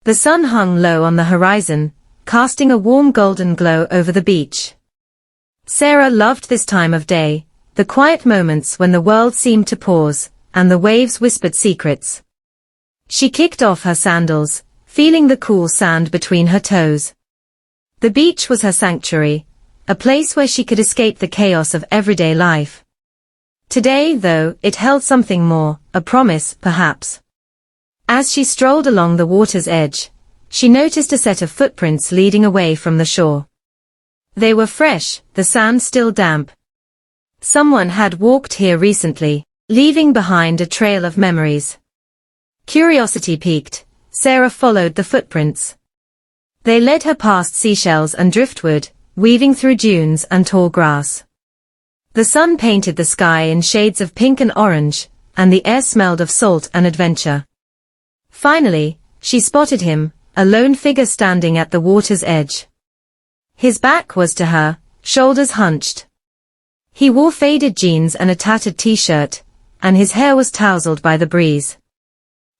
The sun hung low on the horizon, casting a warm golden glow over the beach. Sarah loved this time of day, the quiet moments when the world seemed to pause, and the waves whispered secrets. She kicked off her sandals, feeling the cool sand between her toes. The beach was her sanctuary, a place where she could escape the chaos of everyday life. Today, though, it held something more, a promise, perhaps. As she strolled along the water's edge, she noticed a set of footprints leading away from the shore. They were fresh, the sand still damp. Someone had walked here recently, leaving behind a trail of memories. Curiosity piqued, Sarah followed the footprints. They led her past seashells and driftwood, weaving through dunes and tall grass. The sun painted the sky in shades of pink and orange, and the air smelled of salt and adventure. Finally, she spotted him, a lone figure standing at the water's edge. His back was to her, shoulders hunched. He wore faded jeans and a tattered t-shirt, and his hair was tousled by the breeze.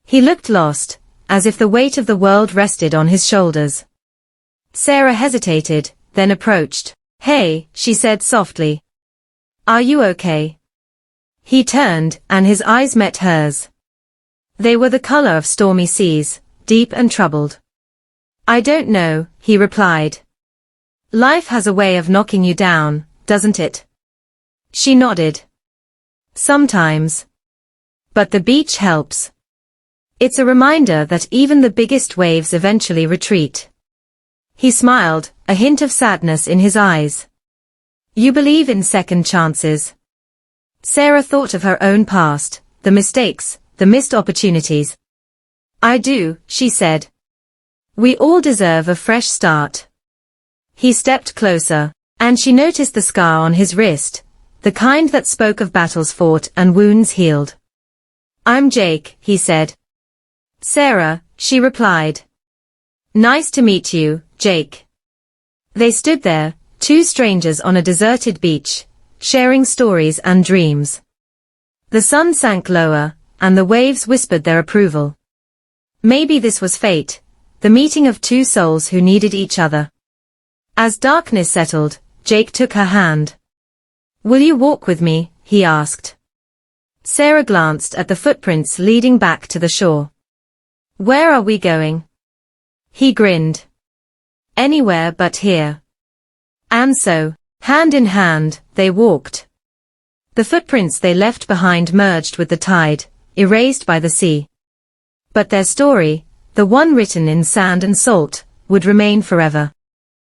He looked lost, as if the weight of the world rested on his shoulders. Sarah hesitated, then approached. "Hey," she said softly. "Are you okay?" He turned, and his eyes met hers. They were the color of stormy seas, deep and troubled. "I don't know," he replied. "Life has a way of knocking you down, doesn't it?" She nodded. "Sometimes. But the beach helps. It's a reminder that even the biggest waves eventually retreat." He smiled, a hint of sadness in his eyes. "You believe in second chances?" Sarah thought of her own past, the mistakes, the missed opportunities. "I do," she said. "We all deserve a fresh start." He stepped closer, and she noticed the scar on his wrist, the kind that spoke of battles fought and wounds healed. "I'm Jake," he said. "Sarah," she replied. "Nice to meet you, Jake." They stood there, two strangers on a deserted beach, sharing stories and dreams. The sun sank lower, and the waves whispered their approval. Maybe this was fate, the meeting of two souls who needed each other. As darkness settled, Jake took her hand. "Will you walk with me?" he asked. Sarah glanced at the footprints leading back to the shore. "Where are we going?" He grinned. "Anywhere but here." And so, hand in hand, they walked. The footprints they left behind merged with the tide, erased by the sea. But their story, the one written in sand and salt, would remain forever.